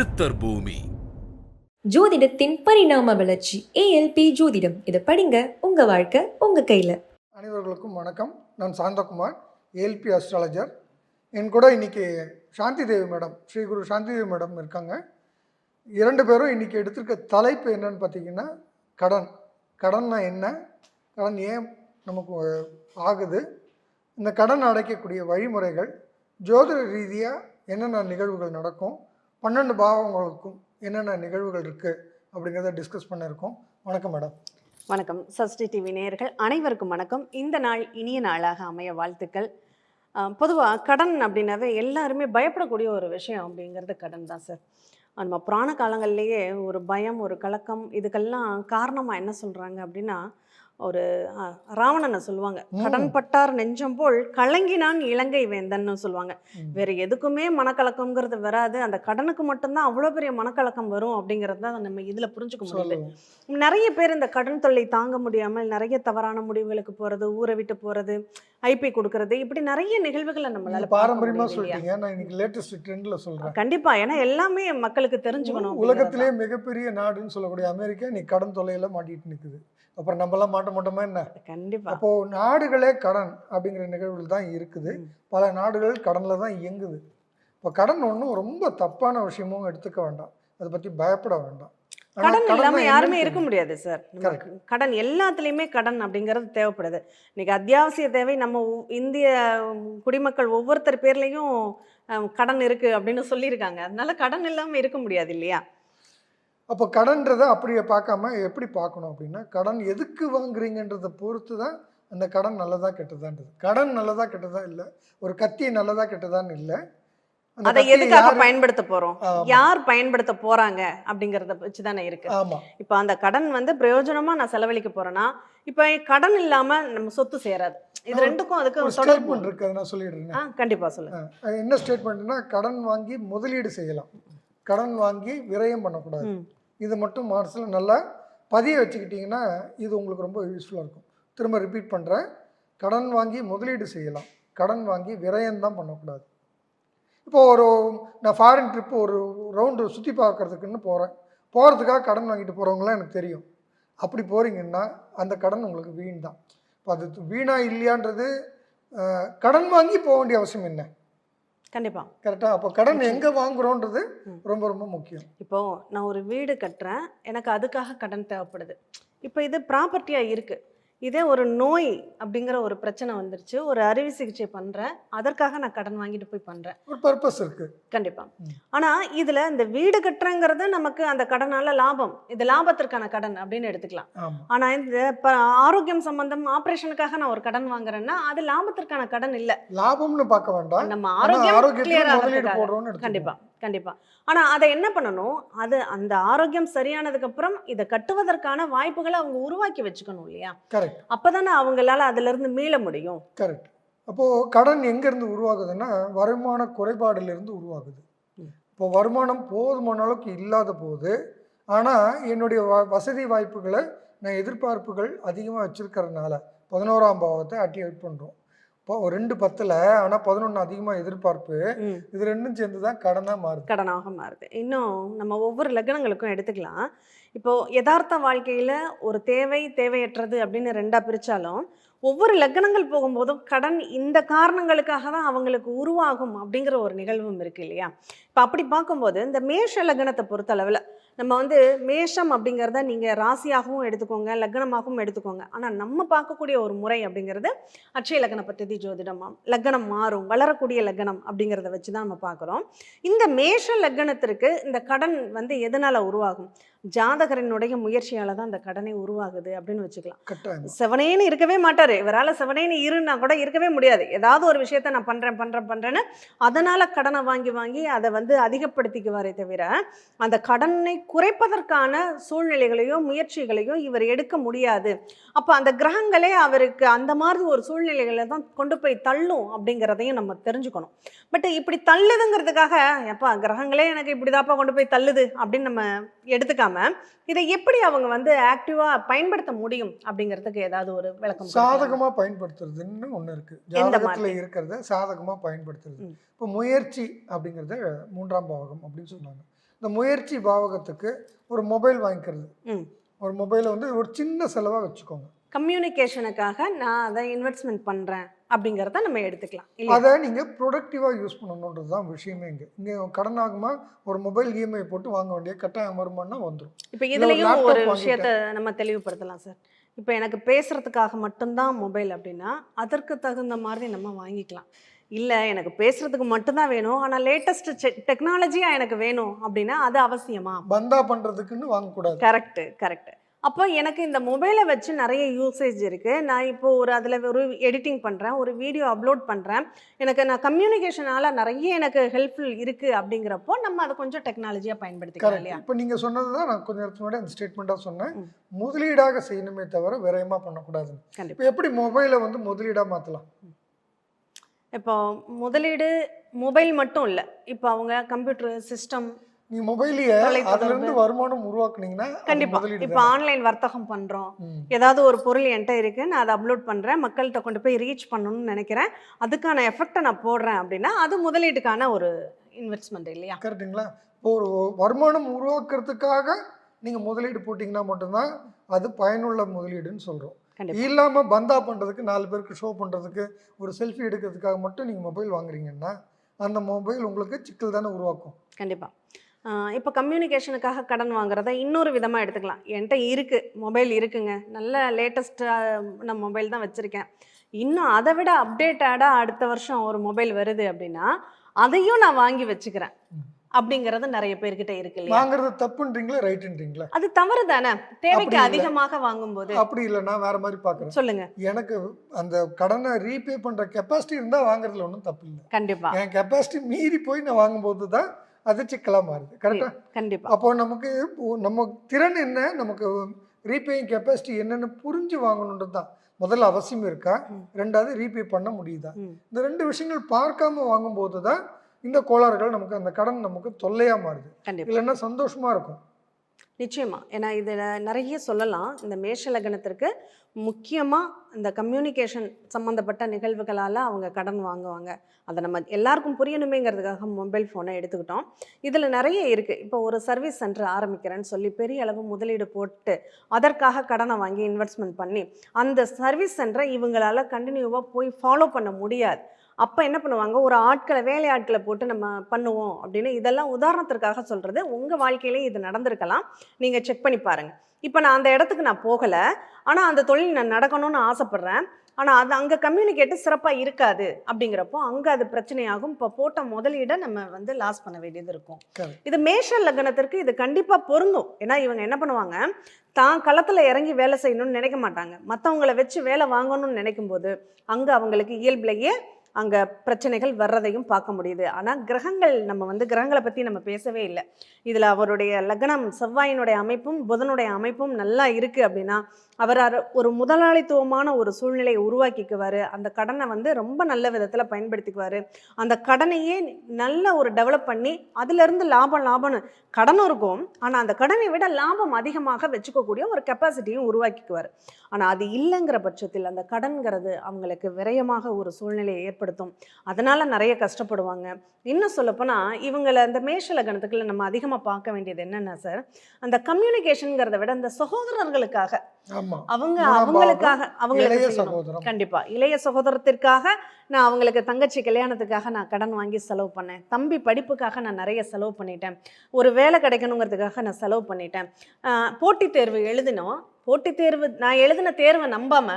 சித்தர் பூமி. ஜோதிடத்தின் பரிணாம வளர்ச்சி ஏஎல்பி ஜோதிடம். இதை படிங்க, உங்க வாழ்க்கை உங்க கையில. அனைவர்களுக்கும் வணக்கம். நான் சாந்தகுமார், ஏஎல்பி அஸ்ட்ராலஜர். என் கூட இன்னைக்கு சாந்தி தேவி மேடம், ஸ்ரீ குரு சாந்தி தேவி மேடம் இருக்காங்க. இரண்டு பேரும் இன்னைக்கு எடுத்திருக்க தலைப்பு என்னன்னு பார்த்தீங்கன்னா, கடன்னா என்ன, கடன் ஏன் நமக்கு ஆகுது, இந்த கடன் அடைக்கக்கூடிய வழிமுறைகள், ஜோதிட ரீதியாக என்னென்ன நிகழ்வுகள் நடக்கும், 12 பாவங்களுக்கும் என்னென்ன நிகழ்வுகள் இருக்குது அப்படிங்கிறத டிஸ்கஸ் பண்ணியிருக்கோம். வணக்கம் மேடம். வணக்கம். சஷ்டி டிவி நேயர்கள் அனைவருக்கும் வணக்கம். இந்த நாள் இனிய நாளாக அமைய வாழ்த்துக்கள். பொதுவாக கடன் அப்படின்னாவே எல்லாருமே பயப்படக்கூடிய ஒரு விஷயம் அப்படிங்கிறது கடன் தான் சார். நம்ம புராண காலங்கள்லேயே ஒரு பயம், ஒரு கலக்கம், இதுக்கெல்லாம் காரணமாக என்ன சொல்கிறாங்க அப்படின்னா, ஒரு ராவணனை சொல்லுவாங்க, கடன் பட்டார் நெஞ்சம் போல் கலங்கினான் இலங்கை வேந்தன்னு சொல்லுவாங்க. வேற எதுக்குமே மனக்கலக்கம்ங்கிறது வராது, அந்த கடனுக்கு மட்டும்தான் அவ்வளோ பெரிய மனக்கலக்கம் வரும் அப்படிங்கிறது தான் நம்ம இதில் புரிஞ்சுக்க முடியுது. நிறைய பேர் இந்த கடன் தொல்லை தாங்க முடியாமல் நிறைய தவறான முடிவுகளுக்கு போகிறது, ஊரை விட்டு போகிறது, ஐபி கொடுக்கறது, இப்படி நிறைய நிகழ்வுகளை நம்மளால பாரம்பரியமா சொல்றீங்க. நான் இன்னைக்கு லேட்டஸ்ட் ட்ரெண்ட்ல சொல்றேன். கண்டிப்பா, ஏன்னா எல்லாமே மக்களுக்கு தெரிஞ்சுக்கணும். உலகத்திலேயே மிகப்பெரிய நாடுன்னு சொல்லக்கூடிய அமெரிக்கா நீ கடன் தொல்லையில மாட்டிட்டு நிக்குது. அப்புறம் நம்மளாம் மாட்ட மாட்டோமா என்ன? கண்டிப்பா. அப்போ நாடுகளே கடன் அப்படிங்கிற நிகழ்வுகள் தான் இருக்குது. பல நாடுகள் கடன்ல தான் இயங்குது. இப்போ கடன் ஒன்றும் ரொம்ப தப்பான விஷயமும் எடுத்துக்க வேண்டாம், அதை பத்தி பயப்பட வேண்டாம். கடன் இல்லாம யாருமே இருக்க முடியாது சார். கடன் எல்லாத்துலயுமே கடன் அப்படிங்கிறது தேவைப்படுது. இன்னைக்கு அத்தியாவசிய தேவை. நம்ம இந்திய குடிமக்கள் ஒவ்வொருத்தர் பேர்லயும் கடன் இருக்கு அப்படின்னு சொல்லியிருக்காங்க. அதனால கடன் இல்லாம இருக்க முடியாது இல்லையா? அப்போ கடன்றதை அப்படியே பார்க்காம எப்படி பார்க்கணும் அப்படின்னா, கடன் எதுக்கு வாங்குறீங்கன்றதை பொறுத்து தான் அந்த கடன் நல்லதா கெட்டதான்றது. கடன் நல்லதா கெட்டதா இல்லை, ஒரு கத்தி நல்லதா கெட்டதான்னு இல்லை, அதை எதுக்காக பயன்படுத்த போறோம், யார் பயன்படுத்த போறாங்க அப்படிங்கறத வச்சுதானே இருக்கு. இப்ப அந்த கடன் பிரயோஜனமா நான் செலவழிக்க போறேன்னா, இப்ப கடன் இல்லாம நம்ம சொத்து சேராது. இது ரெண்டுக்கும் அதுக்கு ஸ்டேட்மெண்ட் இருக்கு, அதை நான் சொல்லிடுறேன். கண்டிப்பா சொல்லுங்க. என்ன ஸ்டேட்மெண்ட்னா, கடன் வாங்கி முதலீடு செய்யலாம், கடன் வாங்கி விரயம் பண்ணக்கூடாது. இது மட்டும் மனசில் நல்லா பதிய வச்சுக்கிட்டிங்கன்னா இது உங்களுக்கு ரொம்ப யூஸ்ஃபுல்லாக இருக்கும். திரும்ப ரிப்பீட் பண்ணுறேன், கடன் வாங்கி முதலீடு செய்யலாம், கடன் வாங்கி விரயம்தான் பண்ணக்கூடாது. இப்போது நான் ஃபாரின் ட்ரிப்பு ஒரு ரவுண்டு சுற்றி பார்க்குறதுக்குன்னு போகிறதுக்காக கடன் வாங்கிட்டு போகிறவங்களாம் எனக்கு தெரியும். அப்படி போகிறீங்கன்னா அந்த கடன் உங்களுக்கு வீண் தான். இப்போ அது வீணா இல்லையான்றது, கடன் வாங்கி போக வேண்டிய அவசியம் என்ன? கண்டிப்பா. கரெக்டா. அப்போ கடன் எங்க வாங்குறோன்றது ரொம்ப ரொம்ப முக்கியம். இப்போ நான் ஒரு வீடு கட்டுறேன், எனக்கு அதுக்காக கடன் தேவைப்படுது. இப்போ இது ப்ராப்பர்ட்டியா இருக்கு. இதே ஒரு நோய் அப்படிங்கிற ஒரு பிரச்சனை வந்துருச்சு, ஒரு அறுவை சிகிச்சை பண்றேன், அதற்காக நான் கடன் வாங்கிட்டு போய் பண்றேன், ஒரு பர்பஸ் இருக்கு. கண்டிப்பா. ஆனா இதுல இந்த வீடு கட்டுறங்கிறது நமக்கு அந்த கடனால லாபம், இது லாபத்திற்கான கடன் அப்படின்னு எடுத்துக்கலாம். ஆனா இந்த ஆரோக்கியம் சம்பந்தம் ஆபரேஷனுக்காக நான் ஒரு கடன் வாங்குறேன்னா அது லாபத்திற்கான கடன் இல்ல, லாபம்னு பார்க்க வேண்டாம், நம்ம ஆரோக்கியம் கிளியர் ஆகிறதுக்காக. கண்டிப்பா கண்டிப்பா. ஆனா அதை என்ன பண்ணணும், அது அந்த ஆரோக்கியம் சரியானதுக்கு அப்புறம் இதை கட்டுவதற்கான வாய்ப்புகளை அவங்க உருவாக்கி வச்சுக்கணும் இல்லையா? கரெக்ட். அப்பதானே அவங்களால அதுல இருந்து மீள முடியும். கரெக்ட். அப்போ கடன் எங்க இருந்து உருவாகுதுன்னா, வருமான குறைபாடுல இருந்து உருவாகுது. இப்போ வருமானம் போதுமான அளவுக்கு இல்லாத போது, ஆனா என்னுடைய வசதி வாய்ப்புகளை நான் எதிர்பார்ப்புகள் அதிகமாக வச்சிருக்கிறதுனால 11ஆம் பாவத்தை ஆக்டிவேட் பண்றோம். இப்போ 2 10ல், ஆனால் 11 அதிகமாக எதிர்பார்ப்பு, இது ரெண்டும் சேர்ந்து தான் கடனாக மாறுது. இன்னும் நம்ம ஒவ்வொரு லக்னங்களுக்கும் எடுத்துக்கலாம். இப்போ யதார்த்த வாழ்க்கையில ஒரு தேவையற்றது அப்படின்னு 2ஆ பிரிச்சாலும், ஒவ்வொரு லக்னங்கள் போகும்போதும் கடன் இந்த காரணங்களுக்காக தான் அவங்களுக்கு உருவாகும் அப்படிங்கிற ஒரு நிகழ்வும் இருக்கு இல்லையா? இப்போ அப்படி பார்க்கும்போது இந்த மேஷ லக்னத்தை பொறுத்த அளவில் நம்ம மேஷம் அப்படிங்கிறத நீங்கள் ராசியாகவும் எடுத்துக்கோங்க, லக்னமாகவும் எடுத்துக்கோங்க. ஆனால் நம்ம பார்க்கக்கூடிய ஒரு முறை அப்படிங்கிறது அட்சய லக்ன பத்தி ஜோதிடம். லக்னம் மாறும், வளரக்கூடிய லக்னம் அப்படிங்கிறத வச்சு தான் நம்ம பார்க்குறோம். இந்த மேஷ லக்னத்திற்கு இந்த கடன் எதனால் உருவாகும்? ஜாதகரினுடைய முயற்சியால தான் அந்த கடனை உருவாகுது அப்படின்னு வச்சுக்கலாம். செவனேன்னு இருக்கவே மாட்டாரு, இவரால் செவனேன்னு இருன்னா கூட இருக்கவே முடியாது. ஏதாவது ஒரு விஷயத்த நான் பண்றேன்னு அதனால கடனை வாங்கி அதை அதிகப்படுத்திக்குவாரே தவிர அந்த கடனை குறைப்பதற்கான சூழ்நிலைகளையோ முயற்சிகளையோ இவர் எடுக்க முடியாது. அப்போ அந்த கிரகங்களே அவருக்கு அந்த மாதிரி ஒரு சூழ்நிலைகளை தான் கொண்டு போய் தள்ளும் அப்படிங்கிறதையும் நம்ம தெரிஞ்சுக்கணும். பட் இப்படி தள்ளுதுங்கிறதுக்காக எப்பா கிரகங்களே எனக்கு இப்படிதாப்பா கொண்டு போய் தள்ளுது அப்படின்னு நம்ம எடுத்துக்காம இதை எப்படி அவங்க ஆக்டிவா பயன்படுத்த முடியும் அப்படிங்கிறதுக்கு ஏதாவது ஒரு விளக்கம்? சாதகமா பயன்படுத்துறதுன்னு ஒண்ணு இருக்கு, ஜாதகத்துல இருக்கிறத சாதகமா பயன்படுத்துறது. இப்போ முயற்சி அப்படிங்கிறது 3ஆம் பாவகம் அப்படின்னு சொன்னாங்க. இந்த முயற்சி பாவகத்துக்கு ஒரு மொபைல் வாங்கிக்கிறது. ம். ஒரு மொபைலை வந்து ஒரு சின்ன செலவாக வச்சுக்கோங்க. கம்யூனிகேஷனுக்காக நான் அதை இன்வெஸ்ட்மெண்ட் பண்ணுறேன் அப்படிங்கிறத நம்ம எடுத்துக்கலாம் இல்லை? அதை நீங்கள் ப்ரொடக்டிவாக யூஸ் பண்ணணுன்றது தான் விஷயமே. இங்கே கடன் ஆகுமா, ஒரு மொபைல் இஎம்ஐ போட்டு வாங்க வேண்டிய கட்டாயம் வருமானா வந்துடும். இப்போ இல்ல ஒரு இதுலேயும் ஒரு laptop விஷயத்தை நம்ம தெளிவுபடுத்தலாம் சார். இப்போ எனக்கு பேசுறதுக்காக மட்டும்தான் மொபைல் அப்படின்னா அதற்கு தகுந்த மாதிரி நம்ம வாங்கிக்கலாம். இல்லை எனக்கு பேசுறதுக்கு மட்டும்தான் வேணும் ஆனால் லேட்டஸ்ட் டெக்னாலஜியாக எனக்கு வேணும் அப்படின்னா அது அவசியமா? பந்தா பண்ணுறதுக்குன்னு வாங்கக்கூடாது. Correct correct. அப்போ எனக்கு இந்த மொபைலை வச்சு நிறைய யூசேஜ் இருக்குது. நான் இப்போ அதில் ஒரு எடிட்டிங் பண்ணுறேன், ஒரு வீடியோ அப்லோட் பண்ணுறேன், நான் கம்யூனிகேஷனால் நிறைய எனக்கு ஹெல்ப்ஃபுல் இருக்குது. அப்படிங்கிறப்போ நம்ம அதை கொஞ்சம் டெக்னாலஜியாக பயன்படுத்திக்கலாம் கரெக்ட். இல்லையா? இப்போ நீங்கள் சொன்னது தான் நான் கொஞ்சம் நேரத்துக்கு முன்னாடி அந்த ஸ்டேட்மெண்ட்டாக சொன்னேன். முதலீடாக செய்யணுமே தவிர விரயமாக பண்ணக்கூடாது. கண்டிப்பாக. இப்போ எப்படி மொபைலை வந்து முதலீடாக மாற்றலாம்? இப்போ முதலீடு மொபைல் மட்டும் இல்லை, இப்போ அவங்க கம்ப்யூட்டர் சிஸ்டம், நீ மொபைலையே அதுலேருந்து வருமானம் உருவாக்குனீங்கன்னா கண்டிப்பாக. முதலீடு இப்போ ஆன்லைன் வர்த்தகம் பண்ணுறோம், ம். ஏதாவது ஒரு பொருள் என்கிட்ட இருக்குது, நான் அதை அப்லோட் பண்ணுறேன், மக்கள்கிட்ட கொண்டு போய் ரீச் பண்ணணும்னு நினைக்கிறேன், அதுக்கான எஃபெக்டை நான் போடுறேன் அப்படின்னா அது முதலீட்டுக்கான ஒரு இன்வெஸ்ட்மெண்ட் இல்லையா? கரெக்டுங்களா? இப்போ ஒரு வருமானம் உருவாக்குறதுக்காக நீங்கள் முதலீடு போட்டிங்கன்னா மட்டும்தான் அது பயனுள்ள முதலீடுன்னு சொல்கிறோம். கண்டிப்பாக. இல்லாமல் பந்தா பண்ணுறதுக்கு, 4 பேருக்கு ஷோ பண்ணுறதுக்கு, ஒரு செல்ஃபி எடுக்கிறதுக்காக மட்டும் நீங்கள் மொபைல் வாங்குறீங்கன்னா அந்த மொபைல் உங்களுக்கு சிக்கல் தானே உருவாக்கும். கண்டிப்பாக. இப்போ கம்யூனிகேஷனுக்காக கடன் வாங்குறத இன்னொரு விதமாக எடுத்துக்கலாம். என்கிட்ட இருக்குது, மொபைல் இருக்குங்க, நல்ல லேட்டஸ்ட்டான மொபைல் தான் வச்சுருக்கேன், இன்னும் அதை விட அப்டேட்டடாக அடுத்த வருஷம் ஒரு மொபைல் வருது அப்படின்னா அதையும் நான் வாங்கி வச்சுக்கிறேன் அப்படிங்கிறது நிறைய பேர்கிட்ட இருக்கு இல்லையா? வாங்குறது தப்புன்றீங்களா ரைட்டுன்றீங்களா? அது தவறு தானே, தேவைக்கு அப்படி இல்ல. அதிகமாக வாங்கும்போது. அப்படி இல்லை, நான் வேற மாதிரி பார்க்குறேன். சொல்லுங்க. எனக்கு அந்த கடனை ரீபே பண்ணுற கெப்பாசிட்டி இருந்தால் வாங்குறதுல ஒன்றும் தப்பு இல்லை. கண்டிப்பா என் கெப்பாசிட்டி மீறி போய் நான் வாங்கும்போது தான் அது சிக்கலாக மாறுது. கரெக்டாக? கண்டிப்பா. அப்போ நமக்கு நம்ம திறன் என்ன, நமக்கு ரீபேயிங் கெப்பாசிட்டி என்னன்னு புரிஞ்சு வாங்கணுன்றது தான் முதல்ல அவசியம் இருக்கா, ரெண்டாவது ரீபே பண்ண முடியுதா. இந்த 2 விஷயங்கள் பார்க்காம வாங்கும்போது தான் இந்த கோளாறுகள் நமக்கு, அந்த கடன் நமக்கு தொல்லையா மாறுது. கண்டிப்பா. இல்லைன்னா சந்தோஷமா இருக்கும். நிச்சயமா. ஏன்னா இதில் நிறைய சொல்லலாம். இந்த மேஷ லக்னத்திற்கு முக்கியமாக இந்த கம்யூனிகேஷன் சம்மந்தப்பட்ட நிகழ்வுகளால் அவங்க கடன் வாங்குவாங்க. அதை நம்ம எல்லாருக்கும் புரியணுமேங்கிறதுக்காக மொபைல் ஃபோனை எடுத்துக்கிட்டோம். இதில் நிறைய இருக்குது. இப்போ ஒரு சர்வீஸ் சென்டர் ஆரம்பிக்கிறேன்னு சொல்லி பெரிய அளவு முதலீடு போட்டு அதற்காக கடனை வாங்கி இன்வெஸ்ட்மெண்ட் பண்ணி அந்த சர்வீஸ் சென்டரை இவங்களால் கண்டினியூவாக போய் ஃபாலோ பண்ண முடியாது. அப்போ என்ன பண்ணுவாங்க, ஒரு ஆட்களை, வேலை ஆட்களை போட்டு நம்ம பண்ணுவோம் அப்படின்னு. இதெல்லாம் உதாரணத்திற்காக சொல்கிறது. உங்கள் வாழ்க்கையிலே இது நடந்திருக்கலாம், நீங்கள் செக் பண்ணி பாருங்கள். இப்போ நான் அந்த இடத்துக்கு நான் போகலை, ஆனால் அந்த தொழில் நான் நடக்கணும்னு ஆசைப்பட்றேன், ஆனால் அது அங்கே கம்யூனிகேட்டு சிறப்பாக இருக்காது. அப்படிங்கிறப்போ அங்கே அது பிரச்சனையாகும். இப்போ போட்ட முதலீடை நம்ம லாஸ் பண்ண வேண்டியது இருக்கும். இது மேஷ லக்னத்திற்கு இது கண்டிப்பாக பொருந்தும். ஏன்னா இவங்க என்ன பண்ணுவாங்க, தான் களத்தில் இறங்கி வேலை செய்யணும்னு நினைக்க மாட்டாங்க, மற்றவங்களை வச்சு வேலை வாங்கணும்னு நினைக்கும் போது அங்கே அவங்களுக்கு இயல்பிலேயே அங்கே பிரச்சனைகள் வர்றதையும் பார்க்க முடியுது. ஆனால் கிரகங்கள், நம்ம கிரகங்களை பற்றி நம்ம பேசவே இல்லை. இதில் அவருடைய லக்னம் செவ்வாயினுடைய அமைப்பும் புதனுடைய அமைப்பும் நல்லா இருக்குது அப்படின்னா அவர் ஒரு முதலாளித்துவமான ஒரு சூழ்நிலையை உருவாக்கிக்குவார். அந்த கடனை ரொம்ப நல்ல விதத்தில் பயன்படுத்திக்குவார். அந்த கடனையே நல்ல ஒரு டெவலப் பண்ணி அதிலிருந்து லாபம்னு கடனும் இருக்கும், ஆனால் அந்த கடனை விட லாபம் அதிகமாக வச்சுக்கக்கூடிய ஒரு கெப்பாசிட்டியும் உருவாக்கிக்குவார். ஆனால் அது இல்லைங்கிற பட்சத்தில் அந்த கடன்கிறது அவங்களுக்கு விரயமாக ஒரு சூழ்நிலையை ஏற்படுத்தும். அதனால் நிறைய கஷ்டப்படுவாங்க. இன்னும் சொல்லப்போனால் இவங்களை அந்த மேஷ லக்னத்துக்குள்ள நம்ம அதிகமாக பார்க்க வேண்டியது என்னென்னா சார், அந்த கம்யூனிகேஷனுங்கிறத விட அந்த சகோதரர்களுக்காக, அவங்களுக்காக, அவங்களுக்கு கண்டிப்பா இளைய சகோதரத்திற்காக நான் அவங்களுக்கு தங்கச்சி கல்யாணத்துக்காக நான் கடன் வாங்கி செலவு பண்ணேன், தம்பி படிப்புக்காக நான் நிறைய செலவு பண்ணிட்டேன், ஒரு வேலை கிடைக்கணுங்கிறதுக்காக நான் செலவு பண்ணிட்டேன், போட்டித் தேர்வு எழுதினோம், போட்டித் தேர்வு நான் எழுதின தேர்வை நம்பாம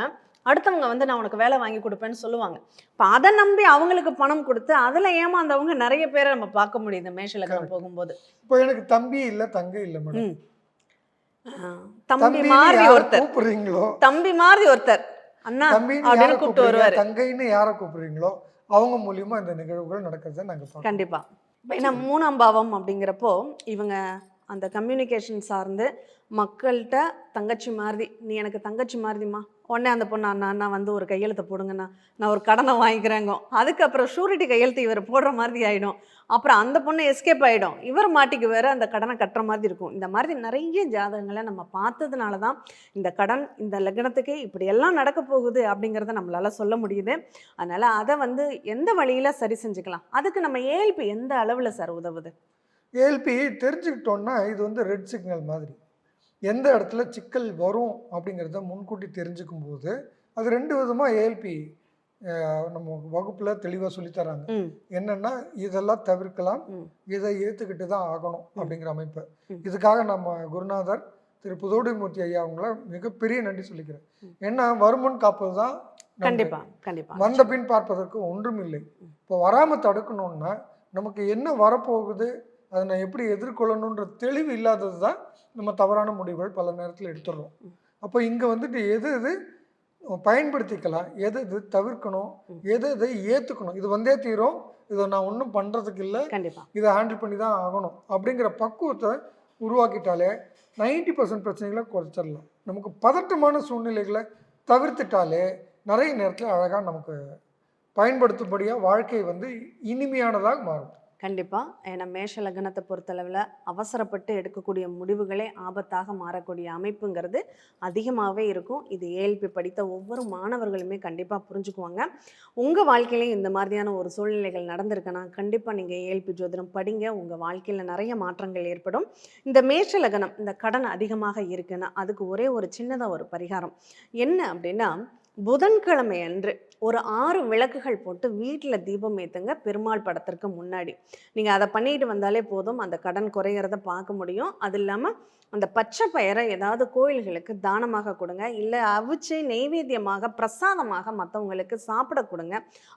அடுத்தவங்க நான் உனக்கு வேலை வாங்கி கொடுப்பேன்னு சொல்லுவாங்க. இப்போ அதை நம்பி அவங்களுக்கு பணம் கொடுத்து அதில் ஏமாந்தவங்க நிறைய பேரை நம்ம பார்க்க முடியுது மேஷ லக்னம் போகும்போது. இப்போ எனக்கு தம்பி இல்லை, தங்கை இல்லை மேடம். தம்பி மாதிரி ஒருத்தர், தம்பி மாதிரி ஒருத்தர் அண்ணா அப்படின்னு கூப்பிட்டு வருவாரு. தங்கைன்னு யாரை கூப்பிடுறீங்களோ அவங்க மூலியமா இந்த நிகழ்வுகள் நடக்கிறத நாங்க பார்க்கறோம். கண்டிப்பா. ஏன்னா 3ஆம் பாவம் அப்படிங்கிறப்போ இவங்க அந்த கம்யூனிகேஷன் சார்ந்து மக்கள்கிட்ட தங்கச்சி மாதிரி, நீ எனக்கு தங்கச்சி மாதிரிமா, உடனே அந்த பொண்ணு அண்ணா ஒரு கையெழுத்தை போடுங்கண்ணா, நான் ஒரு கடனை வாங்கிக்கிறேங்க, அதுக்கப்புறம் ஷூரிட்டி கையெழுத்து இவர் போடுற மாதிரி ஆகிடும், அப்புறம் அந்த பொண்ணு எஸ்கேப் ஆகிடும், இவர் மாட்டிக்கு வேறு அந்த கடனை கட்டுற மாதிரி இருக்கும். இந்த மாதிரி நிறைய ஜாதகங்களை நம்ம பார்த்ததுனால தான் இந்த கடன், இந்த லக்னத்துக்கு இப்படியெல்லாம் நடக்க போகுது அப்படிங்கிறத நம்மளால் சொல்ல முடியுது. அதனால் அதை எந்த வழியில் சரி செஞ்சுக்கலாம், அதுக்கு நம்ம ஏஎல்பி எந்த அளவில் சார் உதவுது? ஏஎல்பி தெரிஞ்சுக்கிட்டோன்னா இது வந்து ரெட் சிக்னல் மாதிரி. எந்த இடத்துல சிக்கல் வரும் அப்படிங்கிறத முன்கூட்டி தெரிஞ்சுக்கும் போது அது 2 விதமாக ஏஎல்பி நம்ம வகுப்பில் தெளிவாக சொல்லித்தராங்க. என்னென்னா இதெல்லாம் தவிர்க்கலாம், இதை ஏற்றுக்கிட்டு தான் ஆகணும் அப்படிங்கிற அமைப்பு. இதுக்காக நம்ம குருநாதர் திரு புதோடிமூர்த்தி ஐயா அவங்கள மிகப்பெரிய நன்றி சொல்லிக்கிறேன். ஏன்னா வருமுன் காப்பது தான் வந்த பின் பார்ப்பதற்கு ஒன்றும் இல்லை. இப்போ வராமல் தடுக்கணும்னா நமக்கு என்ன வரப்போகுது, அதை நான் எப்படி எதிர்கொள்ளணுன்ற தெளிவு இல்லாதது தான் நம்ம தவறான முடிவுகள் பல நேரத்தில் எடுத்துடுறோம். அப்போ இங்கே வந்துட்டு எது எது பயன்படுத்திக்கலாம், எது எது தவிர்க்கணும், எது எதை ஏற்றுக்கணும், இது வந்தே தீரும், இதை நான் ஒன்றும் பண்ணுறதுக்கு இல்லை, இதை ஹேண்டில் பண்ணி தான் ஆகணும் அப்படிங்கிற பக்குவத்தை உருவாக்கிட்டாலே 90% பிரச்சனைகளை குறைச்சிடலாம். நமக்கு பதட்டமான சூழ்நிலைகளை தவிர்த்துட்டாலே நிறைய நேரத்தில் அழகாக நமக்கு பயன்படுத்தும்படியாக வாழ்க்கை வந்து இனிமையானதாக மாறும். கண்டிப்பாக. ஏன்னா மேஷ லக்னத்தை பொறுத்தளவில் அவசரப்பட்டு எடுக்கக்கூடிய முடிவுகளே ஆபத்தாக மாறக்கூடிய அமைப்புங்கிறது அதிகமாகவே இருக்கும். இது ஏஎல்பி படித்த ஒவ்வொரு மாணவர்களுமே கண்டிப்பாக புரிஞ்சுக்குவாங்க. உங்கள் வாழ்க்கையிலையும் இந்த மாதிரியான ஒரு சூழ்நிலைகள் நடந்திருக்குன்னா கண்டிப்பாக நீங்கள் ஏஎல்பி ஜோதிடம் படிங்க. உங்கள் வாழ்க்கையில் நிறைய மாற்றங்கள் ஏற்படும். இந்த மேஷ லக்னம் இந்த கடன் அதிகமாக இருக்குன்னா அதுக்கு ஒரே ஒரு சின்னதாக ஒரு பரிகாரம் என்ன அப்படின்னா, புதன்கிழமை அன்று ஒரு 6 விளக்குகள் போட்டு வீட்டில் தீபம் ஏற்றுங்க பெருமாள் படத்திற்கு முன்னாடி. நீங்கள் அதை பண்ணிட்டு வந்தாலே போதும், அந்த கடன் குறையிறத பார்க்க முடியும். அது இல்லாமல் அந்த பச்சை பயிரை ஏதாவது கோயில்களுக்கு தானமாக கொடுங்க, இல்லை அவிச்சு நெய்வேத்தியமாக பிரசாதமாக மற்றவங்களுக்கு சாப்பிட கொடுங்க.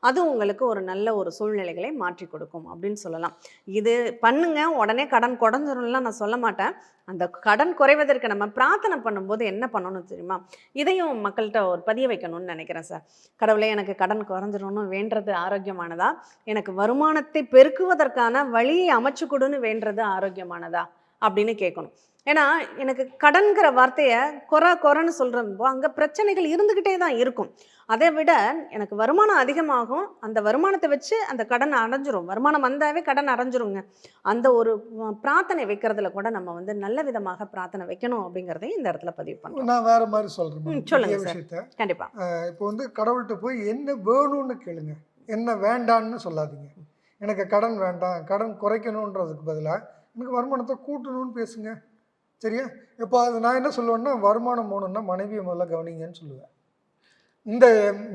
அது உங்களுக்கு ஒரு நல்ல ஒரு சூழ்நிலைகளை மாற்றி கொடுக்கும் அப்படின்னு சொல்லலாம். இது பண்ணுங்க, உடனே கடன் குறைஞ்சிரும்லாம் நான் சொல்ல மாட்டேன். அந்த கடன் குறைவதற்கு நம்ம பிரார்த்தனை பண்ணும்போது என்ன பண்ணணும் தெரியுமா, இதையும் மக்கள்கிட்ட ஒரு பதிய வைக்கணும்னு நினைக்கிறேன் சார். கடவுளே எனக்கு கடன் குறைஞ்சிடணும்னு வேண்டது ஆரோக்கியமானதா, எனக்கு வருமானத்தை பெருக்குவதற்கான வழியை அமைச்சு கொடுன்னு வேண்டது ஆரோக்கியமானதா அப்படின்னு கேட்கணும். ஏன்னா எனக்கு கடன்கிற வார்த்தையை குறைன்னு சொல்கிறப்போ அங்கே பிரச்சனைகள் இருந்துக்கிட்டே தான் இருக்கும். அதை விட எனக்கு வருமானம் அதிகமாகும், அந்த வருமானத்தை வச்சு அந்த கடன் அடைஞ்சிரும், வருமானம் வந்தாவே கடன் அடைஞ்சிருங்க. அந்த ஒரு பிரார்த்தனை வைக்கிறதுல கூட நம்ம வந்து நல்ல விதமாக பிரார்த்தனை வைக்கணும் அப்படிங்கிறதையும் இந்த இடத்துல பதிவு பண்ணுறோம். நான் வேற மாதிரி சொல்கிறேன். சொல்லுங்க விஷயத்த. கண்டிப்பாக. இப்போ வந்து கடவுள்கிட்ட போய் என்ன வேணும்னு கேளுங்க, என்ன வேண்டான்னு சொல்லாதீங்க. எனக்கு கடன் வேண்டாம், கடன் குறைக்கணுன்றதுக்கு பதிலாக எனக்கு வருமானத்தை கூட்டணும்னு பேசுங்க. சரியா? இப்போ அது நான் என்ன சொல்லுவேன்னா, வருமானம் போகணுன்னா மனைவியை முதல்ல கவனிங்கன்னு சொல்லுவேன். இந்த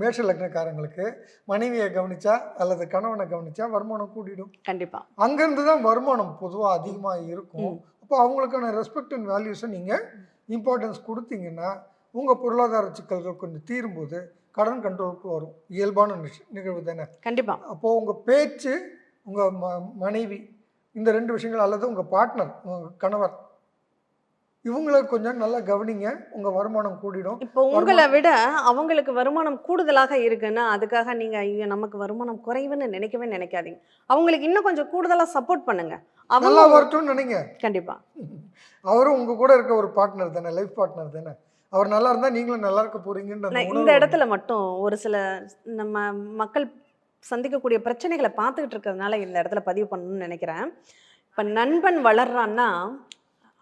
மேஷ லக்னக்காரங்களுக்கு மனைவியை கவனிச்சா அல்லது கணவனை கவனிச்சா வருமானம் கூட்டிடும். கண்டிப்பாக. அங்கேருந்து தான் வருமானம் பொதுவாக அதிகமாக இருக்கும். அப்போ அவங்களுக்கான ரெஸ்பெக்ட் அண்ட் வேல்யூஸை நீங்கள் இம்பார்ட்டன்ஸ் கொடுத்தீங்கன்னா உங்கள் பொருளாதார சிக்கல்கள் கொஞ்சம் தீரும்போது கடன் கண்ட்ரோலுக்கு வரும். இயல்பான நிகழ்வு தானே. கண்டிப்பாக. அப்போது உங்கள் பேச்சு, உங்கள் மனைவி, இந்த 2 விஷயங்கள் அல்லது உங்கள் பார்ட்னர், உங்கள் கணவர், இவங்களை கொஞ்சம் நல்லா கவனிங்க, உங்கள் வருமானம் கூடிடும். இப்போ உங்களை விட அவங்களுக்கு வருமானம் கூடுதலாக இருக்குன்னா அதுக்காக நீங்கள் ஐயோ நமக்கு வருமானம் குறைவுன்னு நினைக்கவே நினைக்காதீங்க. அவங்களுக்கு இன்னும் கொஞ்சம் கூடுதலாக சப்போர்ட் பண்ணுங்க. நல்லா வரட்டும்னு நினைங்க. கண்டிப்பாக. அவரும் உங்கள் கூட இருக்க ஒரு பார்ட்னர் தானே, லைஃப் பார்ட்னர் தானே. அவர் நல்லா இருந்தால் நீங்களும் நல்லா இருக்க போகிறீங்கன்னு இந்த இடத்துல மட்டும் ஒரு சில நம்ம மக்கள் சந்திக்கக்கூடிய பிரச்சனைகளை பார்த்துக்கிட்டு இருக்கிறதுனால இந்த இடத்துல பதிவு பண்ணணும்னு நினைக்கிறேன். இப்போ நண்பன் வளர்றான்னா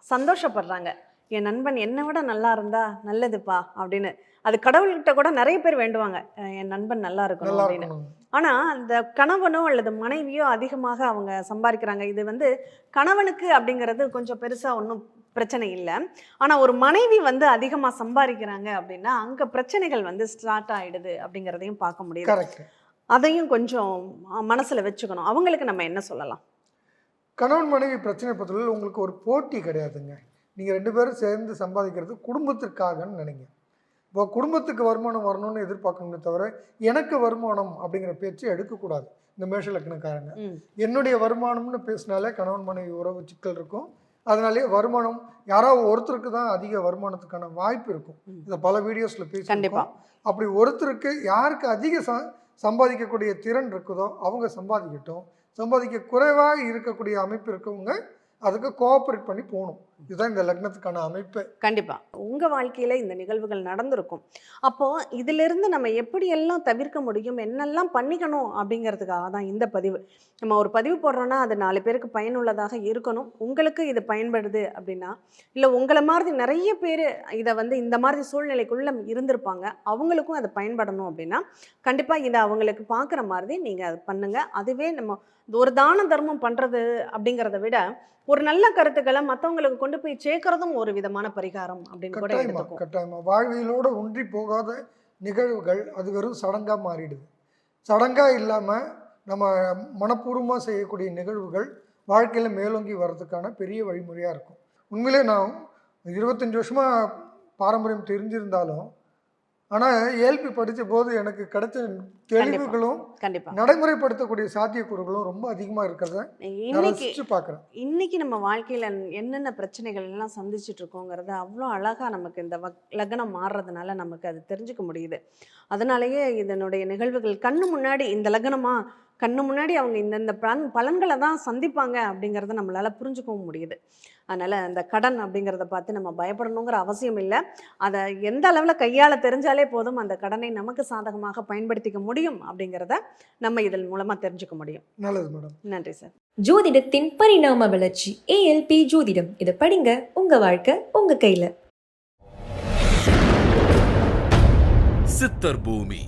சந்தோஷப்படுறாங்க, என் நண்பன் என்னை விட நல்லா இருந்தா நல்லதுப்பா அப்படின்னு. அது கடவுள்கிட்ட கூட நிறைய பேர் வேண்டுவாங்க, என் நண்பன் நல்லா இருக்கணும் அப்படின்னு. ஆனால் அந்த கணவனோ அல்லது மனைவியோ அதிகமாக அவங்க சம்பாதிக்கிறாங்க. இது வந்து கணவனுக்கு அப்படிங்கிறது கொஞ்சம் பெருசாக ஒன்றும் பிரச்சனை இல்லை. ஆனால் ஒரு மனைவி வந்து அதிகமாக சம்பாதிக்கிறாங்க அப்படின்னா அங்கே பிரச்சனைகள் வந்து ஸ்டார்ட் ஆகிடுது அப்படிங்கிறதையும் பார்க்க முடியுது. அதையும் கொஞ்சம் மனசில் வச்சுக்கணும். அவங்களுக்கு நம்ம என்ன சொல்லலாம்? கணவன் மனைவி பிரச்சனை பொறுத்தவரை உங்களுக்கு ஒரு போட்டி கிடையாதுங்க. நீங்கள் 2 பேரும் சேர்ந்து சம்பாதிக்கிறது குடும்பத்திற்காகன்னு நினைங்க. இப்போ குடும்பத்துக்கு வருமானம் வரணும்னு எதிர்பார்க்கணுமே தவிர எனக்கு வருமானம் அப்படிங்கிற பேச்சு எடுக்கக்கூடாது. இந்த மேஷ லக்னக்காரங்க என்னுடைய வருமானம்னு பேசினாலே கணவன் மனைவி உறவு சிக்கல் இருக்கும். அதனாலேயே வருமானம் யாராவது ஒருத்தருக்கு தான் அதிக வருமானத்துக்கான வாய்ப்பு இருக்கும். இதை பல வீடியோஸில் பேசியிருக்கோம். அப்படி ஒருத்தருக்கு யாருக்கு அதிக சம்பாதிக்கக்கூடிய திறன் இருக்குதோ அவங்க சம்பாதிக்கட்டும். சம்பாதிக்க குறைவாக இருக்கக்கூடிய அமைப்பு இருக்கவங்க அதுக்கு கோஆப்ரேட் பண்ணி போகணும். இதுதான் இந்த லக்னத்துக்கான அமைப்பு. கண்டிப்பா உங்க வாழ்க்கையில இந்த நிகழ்வுகள் நடந்திருக்கும். அப்போ இதிலிருந்து நம்ம எப்படியெல்லாம் தவிர்க்க முடியும், என்னெல்லாம் பண்ணிக்கணும் அப்படிங்கிறதுக்காக தான் இந்த பதிவு. நம்ம ஒரு பதிவு போடுறோம்னா அது 4 பேருக்கு பயனுள்ளதாக இருக்கணும். உங்களுக்கு இது பயன்படுது அப்படின்னா, இல்லை உங்களை மாதிரி நிறைய பேர் இதை வந்து இந்த மாதிரி சூழ்நிலைக்குள்ள இருந்திருப்பாங்க, அவங்களுக்கும் அது பயன்படணும் அப்படின்னா கண்டிப்பாக இதை அவங்களுக்கு பார்க்குற மாதிரி நீங்கள் அதை பண்ணுங்க. அதுவே நம்ம ஒரு தான தர்மம் பண்ணுறது அப்படிங்கிறத விட ஒரு நல்ல கருத்துக்களை மற்றவங்களுக்கு கொண்டு போய் சேர்க்கறதும் ஒரு விதமான பரிகாரம் அப்படின்னு கூட கட்டாயமா எடுத்துக்கும். கட்டாயமா வாழ்வியலோடு ஒன்றி போகாத நிகழ்வுகள் அது வெறும் சடங்காக மாறிடுது. சடங்காக இல்லாமல் நம்ம மனப்பூர்வமாக செய்யக்கூடிய நிகழ்வுகள் வாழ்க்கையில் மேலோங்கி வர்றதுக்கான பெரிய வழிமுறையாக இருக்கும். உண்மையிலே நான் 25 வருஷமாக பாரம்பரியம் தெரிஞ்சிருந்தாலும், ஆனால் ஏஎல்பி படித்த போது எனக்கு கிடைச்ச தெளிவுகளும் கண்டிப்பா நடைமுறைப்படுத்தக்கூடிய சாத்தியக்கூறுகளும் ரொம்ப அதிகமாக இருக்கிறத இன்னைக்கு ரசிச்சு பார்க்குறேன். இன்னைக்கு நம்ம வாழ்க்கையில என்னென்ன பிரச்சனைகள் எல்லாம் சந்திச்சுட்டு இருக்கோங்கிறத அவ்வளோ அழகா நமக்கு இந்த லக்னம் மாறுறதுனால நமக்கு அது தெரிஞ்சுக்க முடியுது. அதனாலேயே இதனுடைய நிகழ்வுகள் கண்ணு முன்னாடி இந்த லக்னமா கண்ணு முன்னாடி அவங்க இந்தந்த பலன்களை தான் சந்திப்பாங்க அப்படிங்கிறத நம்மளால புரிஞ்சுக்கவும் முடியுது. அதனால அந்த கடன் அப்படிங்கிறத பார்த்து நம்ம பயப்படணுங்கிற அவசியம் இல்லை. அதை எந்த அளவில் கையாள தெரிஞ்சாலே போதும், அந்த கடனை நமக்கு சாதகமாக பயன்படுத்திக்க முடியும் அப்படிங்கிறத நம்ம இதன் மூலமா தெரிஞ்சுக்க முடியும். நல்லது மேடம். நன்றி சார். ஜோதிடத்தின் பரிணாம வளர்ச்சி ஏஎல்பி ஜோதிடம். இதை படிங்க, உங்க வாழ்க்கை உங்க கையில. சித்தர் பூமி.